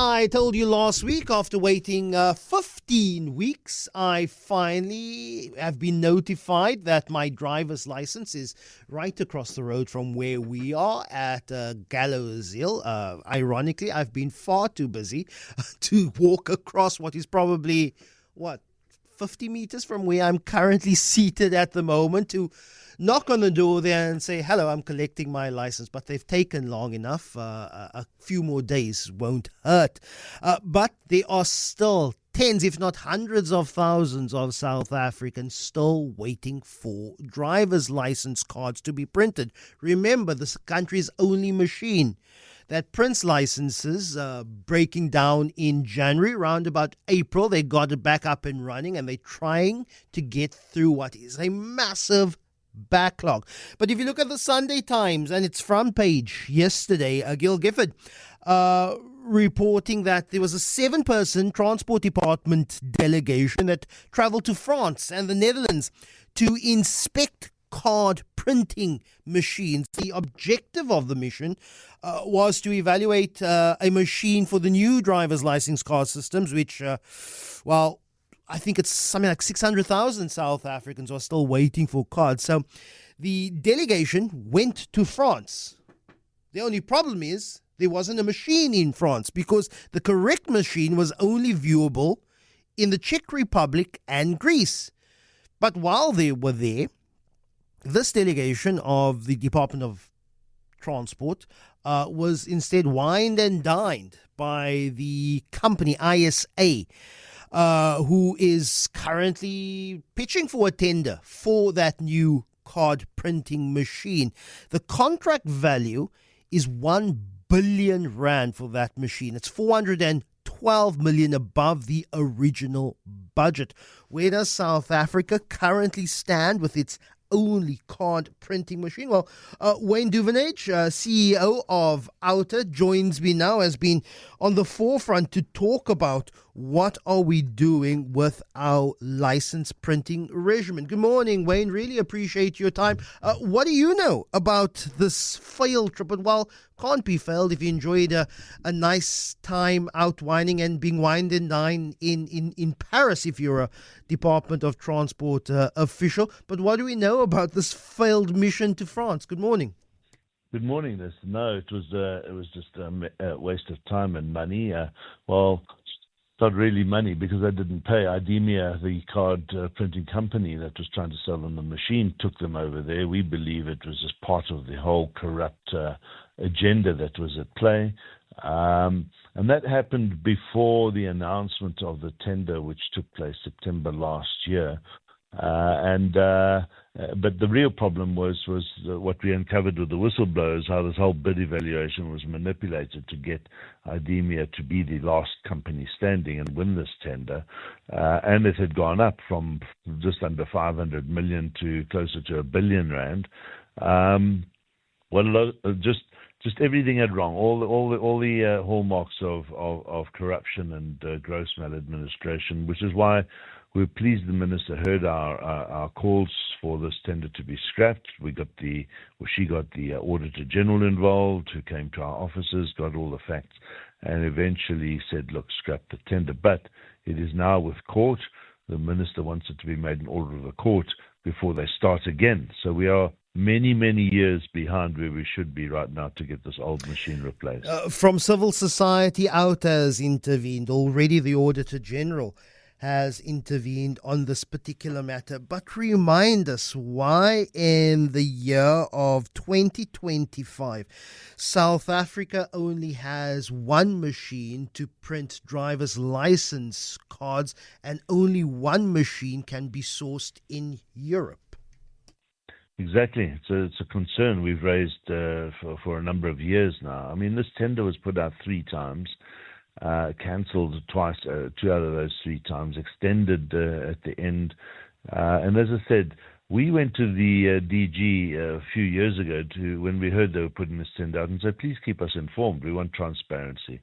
I told you last week, after waiting 15 weeks, I finally have been notified that my driver's license is right across the road from where we are at Gallows Hill. Ironically, I've been far too busy to walk across what is probably, 50 meters from where I'm currently seated at the moment to knock on the door there and say, hello, I'm collecting my license. But they've taken long enough. A few more days won't hurt. But there are still tens, if not hundreds of thousands of South Africans still waiting for driver's license cards to be printed. Remember, this country's only machine that prints licenses breaking down in January. Around about April, they got it back up and running, and they're trying to get through what is a massive backlog. But if you look at the Sunday Times and its front page yesterday, Gil Gifford reporting that there was a 7-person Transport Department delegation that traveled to France and the Netherlands to inspect card printing machines. The objective of the mission was to evaluate a machine for the new driver's license card systems, which, I think it's something like 600,000 South Africans are still waiting for cards. So the delegation went to France. The only problem is there wasn't a machine in France because the correct machine was only viewable in the Czech Republic and Greece. But while they were there, this delegation of the Department of Transport was instead wined and dined by the company ISA, who is currently pitching for a tender for that new card printing machine. The contract value is 1 billion rand for that machine. It's 412 million above the original budget. Where does South Africa currently stand with its only card printing machine? Well, Wayne Duvenage, CEO of OUTA, joins me now, has been on the forefront to talk about what are we doing with our license printing regimen. Good morning, Wayne. Really appreciate your time. What do you know about this failed trip? And well, can't be failed if you enjoyed a nice time out whining and being wined and dined in Paris if you're a Department of Transport official. But what do we know about this failed mission to France? Good morning. Good morning. No, it was just a waste of time and money. Not really money because I didn't pay. IDEMIA, the card printing company that was trying to sell them the machine, took them over there. We believe it was just part of the whole corrupt agenda that was at play. And that happened before the announcement of the tender, which took place September last year. But the real problem was what we uncovered with the whistleblowers, how this whole bid evaluation was manipulated to get IDEMIA to be the last company standing and win this tender. And it had gone up from just under 500 million to closer to 1 billion rand. Just everything had wrong. All the hallmarks of corruption and gross maladministration, which is why we're pleased the minister heard our calls for this tender to be scrapped. She got the Auditor General involved, who came to our offices, got all the facts, and eventually said, look, scrap the tender. But it is now with court. The minister wants it to be made an order of the court before they start again. So we are many, many years behind where we should be right now to get this old machine replaced. From civil society, OUTA has intervened. Already the Auditor General has intervened on this particular matter. But remind us why in the year of 2025, South Africa only has one machine to print driver's license cards and only one machine can be sourced in Europe. Exactly. It's a concern we've raised for a number of years now. I mean, this tender was put out 3 times. Cancelled twice, 2 out of those 3 times, extended at the end. And as I said, we went to the DG a few years ago when we heard they were putting this tender out and said, please keep us informed. We want transparency.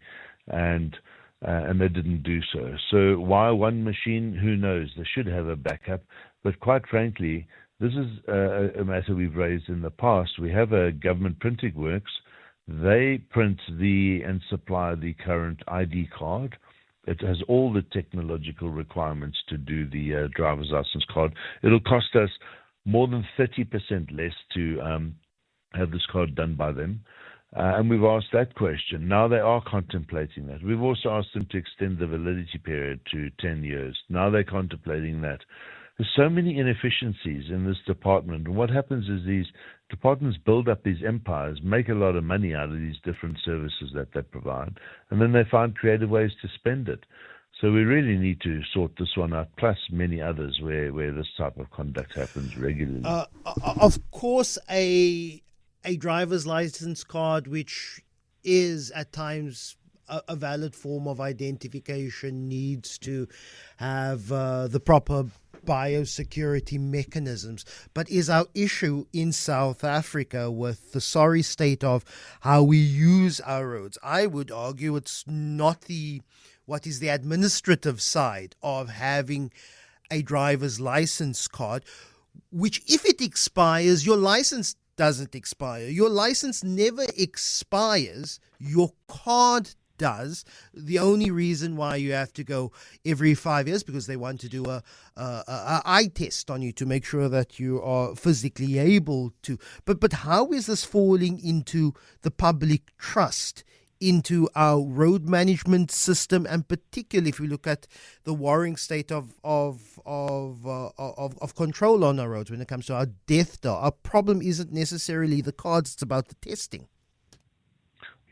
And they didn't do so. So why one machine? Who knows? They should have a backup. But quite frankly, this is a matter we've raised in the past. We have a government printing works They print and supply the current ID card. It has all the technological requirements to do the driver's license card. It'll cost us more than 30% less to have this card done by them. And we've asked that question. Now they are contemplating that. We've also asked them to extend the validity period to 10 years. Now they're contemplating that. There's so many inefficiencies in this department. And what happens is these departments build up these empires, make a lot of money out of these different services that they provide, and then they find creative ways to spend it. So we really need to sort this one out, plus many others where this type of conduct happens regularly. Of course, a driver's license card, which is at times a valid form of identification, needs to have the proper biosecurity mechanisms. But is our issue in South Africa with the sorry state of how we use our roads? I would argue it's not what is the administrative side of having a driver's license card, which if it expires, your license doesn't expire. Your license never expires. Your card does. The only reason why you have to go every 5 years because they want to do a eye test on you to make sure that you are physically able to. But how is this falling into the public trust, into our road management system, and particularly if we look at the worrying state of control on our roads when it comes to our death toll? Our problem isn't necessarily the cards; it's about the testing.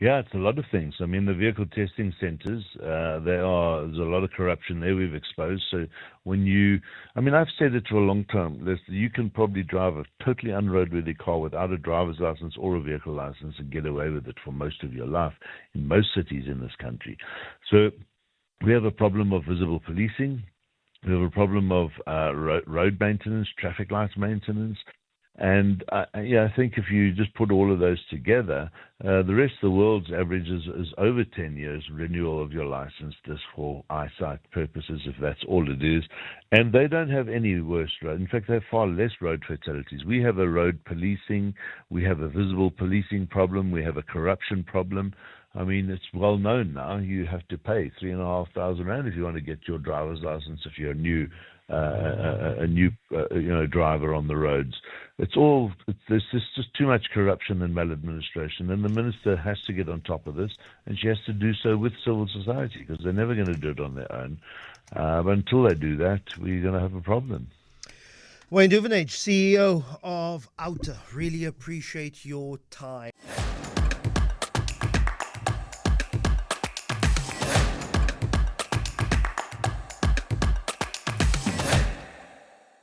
Yeah, it's a lot of things. I mean, the vehicle testing centers, there's a lot of corruption there we've exposed. So I've said it for a long time, you can probably drive a totally unroadworthy car without a driver's license or a vehicle license and get away with it for most of your life in most cities in this country. So we have a problem of visible policing. We have a problem of road maintenance, traffic lights maintenance. And I think if you just put all of those together, the rest of the world's average is over 10 years renewal of your license just for eyesight purposes, if that's all it is. And they don't have any worse road. In fact, they have far less road fatalities. We have a road policing. We have a visible policing problem. We have a corruption problem. I mean, it's well known now. You have to pay R3,500 rand if you want to get your driver's license if you're a new driver on the roads. There's just too much corruption and maladministration, and the minister has to get on top of this, and she has to do so with civil society because they're never going to do it on their own. But until they do that, we're going to have a problem. Wayne Duvenage, CEO of OUTA, really appreciate your time.